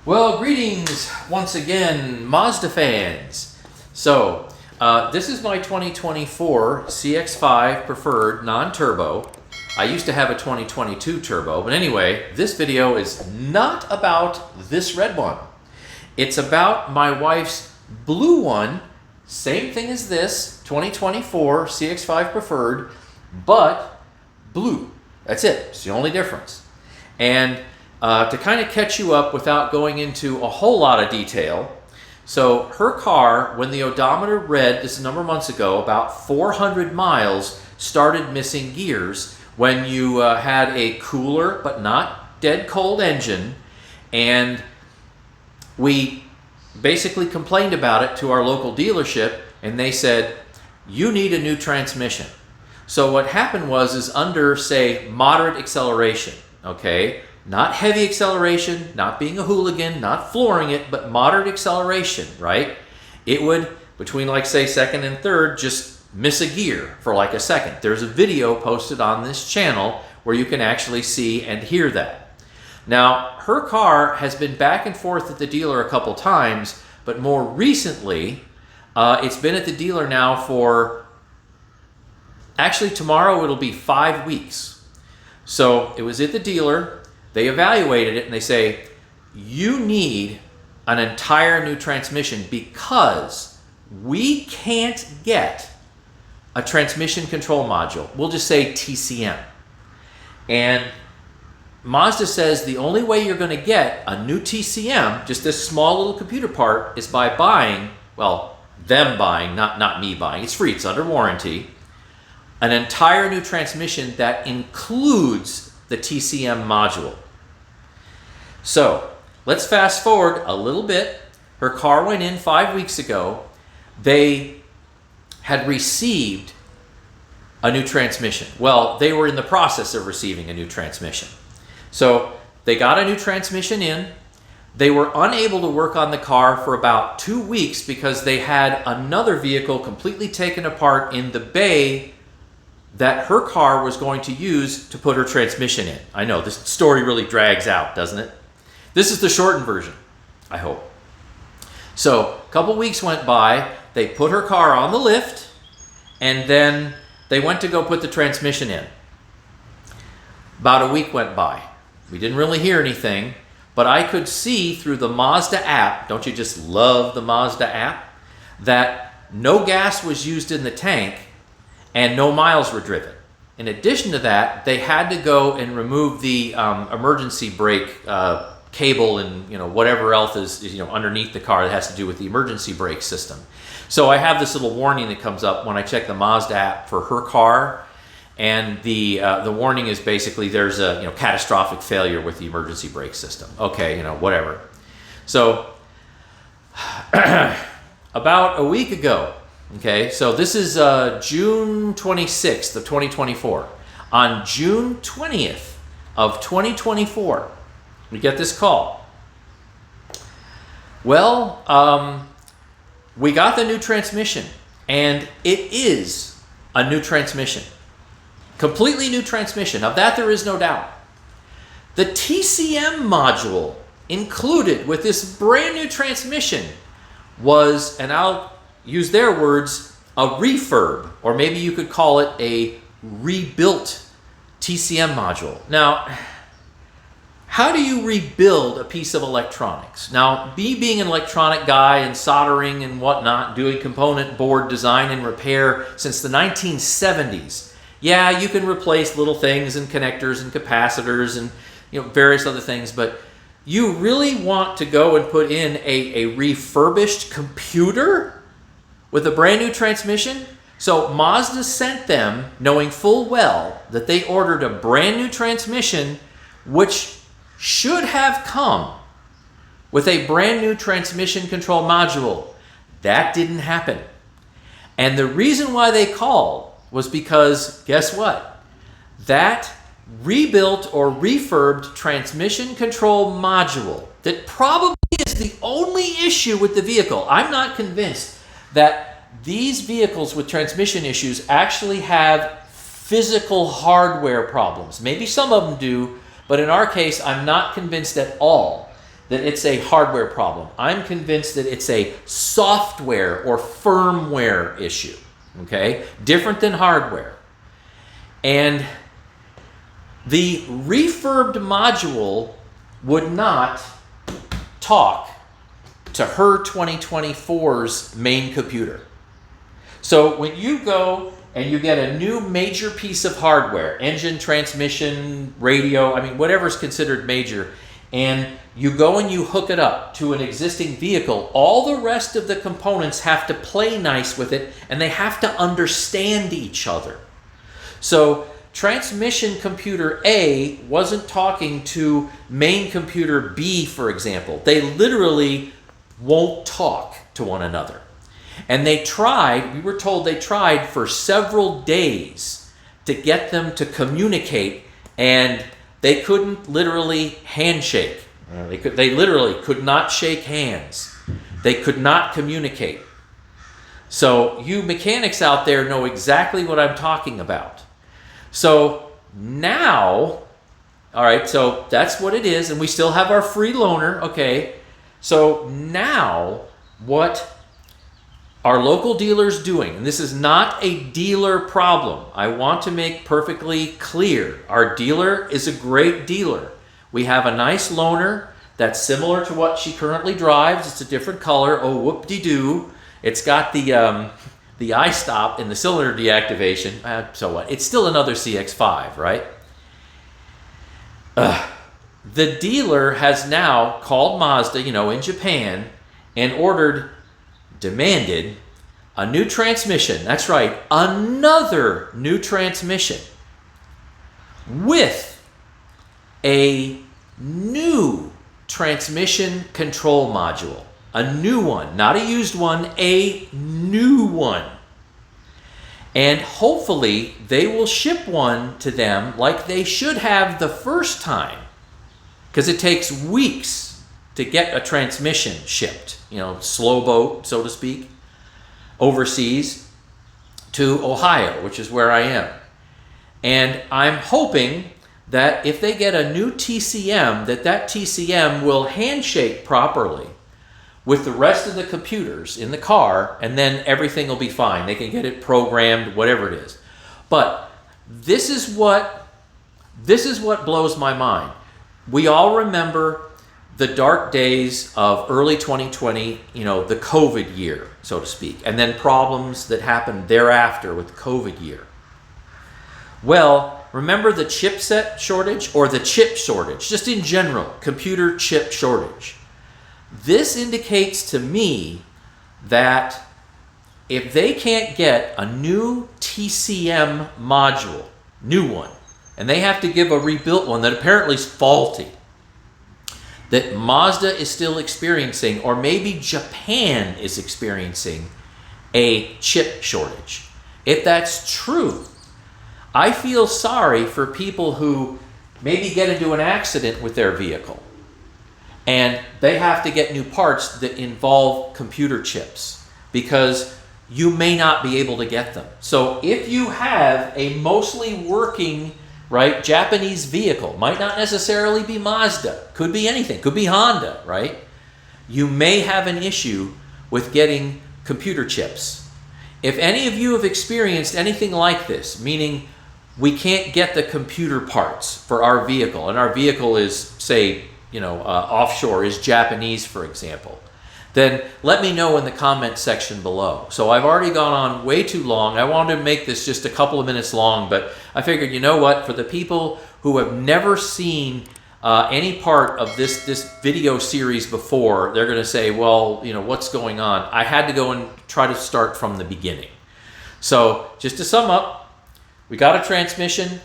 Well, greetings once again, Mazda fans. So, this is my 2024 CX-5 preferred non-turbo. I used to have a 2022 turbo, but anyway, this video is not about this red one. It's about my wife's blue one, same thing as this, 2024 CX-5 preferred, but blue. That's it, it's the only difference. And to kind of catch you up without going into a whole lot of detail, so her car, when the odometer read, this is a number of months ago, about 400 miles, started missing gears when you had a cooler but not dead cold engine, and we basically complained about it to our local dealership, and they said, you need a new transmission. So what happened was under, say, moderate acceleration, okay? Not heavy acceleration, not being a hooligan, not flooring it, but moderate acceleration, right? It would, between like say second and third, just miss a gear for like a second. There's a video posted on this channel where you can actually see and hear that. Now, her car has been back and forth at the dealer a couple times, but more recently, it's been at the dealer now for, actually tomorrow it'll be 5 weeks. So it was at the dealer. They evaluated it and they say, you need an entire new transmission because we can't get a transmission control module. We'll just say TCM. And Mazda says the only way you're going to get a new TCM, just this small little computer part, is by buying, well, them buying, not me buying. It's free, it's under warranty. An entire new transmission that includes the TCM module. So let's fast forward a little bit. Her car went in 5 weeks ago. They had received a new transmission. Well, they were in the process of receiving a new transmission. So they got a new transmission in. They were unable to work on the car for about 2 weeks because they had another vehicle completely taken apart in the bay that her car was going to use to put her transmission in. I know, this story really drags out, doesn't it? This is the shortened version, I hope. So, a couple weeks went by, they put her car on the lift, and then they went to go put the transmission in. About a week went by. We didn't really hear anything, but I could see through the Mazda app, don't you just love the Mazda app, that no gas was used in the tank, and no miles were driven. In addition to that, they had to go and remove the emergency brake cable and whatever else is underneath the car that has to do with the emergency brake system. So I have this little warning that comes up when I check the Mazda app for her car, and the warning is basically there's a catastrophic failure with the emergency brake system. Okay, whatever. So about a week ago. Okay, so this is June 26th of 2024. On June 20th of 2024, we get this call. Well, we got the new transmission, and it is a new transmission. Completely new transmission. Of that, there is no doubt. The TCM module included with this brand new transmission was, and I'll use their words, a refurb, or maybe you could call it a rebuilt TCM module. Now, how do you rebuild a piece of electronics? Now, me being an electronic guy and soldering and whatnot, doing component board design and repair since the 1970s, yeah, you can replace little things and connectors and capacitors and various other things, but you really want to go and put in a refurbished computer with a brand new transmission? So Mazda sent them, knowing full well that they ordered a brand new transmission, which should have come with a brand new transmission control module. That didn't happen. And the reason why they called was because, guess what? That rebuilt or refurbed transmission control module that probably is the only issue with the vehicle. I'm not convinced that these vehicles with transmission issues actually have physical hardware problems. Maybe some of them do, but in our case, I'm not convinced at all that it's a hardware problem. I'm convinced that it's a software or firmware issue, okay? Different than hardware. And the refurbed module would not talk to her 2024's main computer. So when you go and you get a new major piece of hardware, engine, transmission, radio, I mean, whatever's considered major, and you go and you hook it up to an existing vehicle, all the rest of the components have to play nice with it, and they have to understand each other. So transmission computer A wasn't talking to main computer B, for example. They literally won't talk to one another. And they tried, we were told they tried for several days to get them to communicate, and they couldn't literally handshake. They literally could not shake hands. They could not communicate. So you mechanics out there know exactly what I'm talking about. So now, all right, so that's what it is, and we still have our free loaner, okay. So now what our local dealer's doing, and this is not a dealer problem. I want to make perfectly clear. Our dealer is a great dealer. We have a nice loaner that's similar to what she currently drives. It's a different color. Oh, whoop-de-doo. It's got the I-stop and the cylinder deactivation. So what? It's still another CX-5, right? The dealer has now called Mazda, in Japan, and demanded a new transmission. That's right, another new transmission with a new transmission control module. A new one, not a used one, a new one. And hopefully they will ship one to them like they should have the first time, because it takes weeks to get a transmission shipped, slow boat, so to speak, overseas to Ohio, which is where I am. And I'm hoping that if they get a new TCM, that TCM will handshake properly with the rest of the computers in the car, and then everything will be fine. They can get it programmed, whatever it is. But this is what blows my mind. We all remember the dark days of early 2020, the COVID year, so to speak, and then problems that happened thereafter with the COVID year. Well, remember the chipset shortage or the chip shortage, just in general, computer chip shortage. This indicates to me that if they can't get a new TCM module, new one, and they have to give a rebuilt one that apparently is faulty, that Mazda is still experiencing, or maybe Japan is experiencing, a chip shortage. If that's true, I feel sorry for people who maybe get into an accident with their vehicle and they have to get new parts that involve computer chips, because you may not be able to get them. So if you have a mostly working, right, Japanese vehicle, might not necessarily be Mazda, could be anything, could be Honda, right? You may have an issue with getting computer chips. If any of you have experienced anything like this, meaning we can't get the computer parts for our vehicle, and our vehicle is, say, offshore, is Japanese, for example, then let me know in the comment section below. So I've already gone on way too long. I wanted to make this just a couple of minutes long, but I figured, you know what, for the people who have never seen any part of this video series before, they're going to say, well, what's going on? I had to go and try to start from the beginning. So just to sum up, we got a transmission.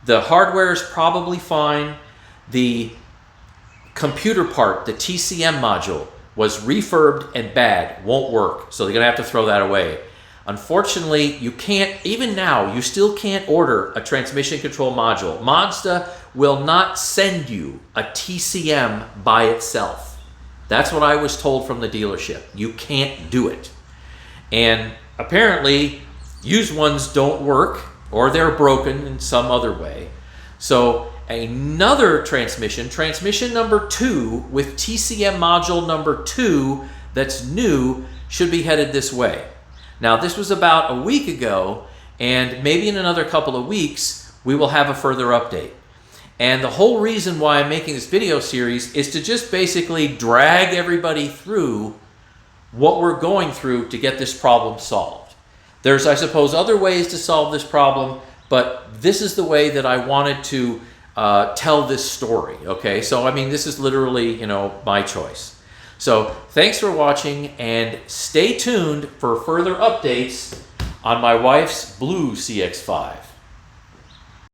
The hardware is probably fine. The computer part, the TCM module, was refurbed and bad, won't work, so they're gonna have to throw that away. Unfortunately, you can't, even now, you still can't order a transmission control module. Mazda will not send you a TCM by itself. That's what I was told from the dealership. You can't do it. And apparently, used ones don't work, or they're broken in some other way. So another transmission, transmission number 2 with TCM module number 2 that's new, should be headed this way. Now, this was about a week ago, and maybe in another couple of weeks, we will have a further update. And the whole reason why I'm making this video series is to just basically drag everybody through what we're going through to get this problem solved. There's, I suppose, other ways to solve this problem, but this is the way that I wanted to tell this story, okay? So, I mean, this is literally, you know, my choice. So, thanks for watching, and stay tuned for further updates on my wife's blue CX-5.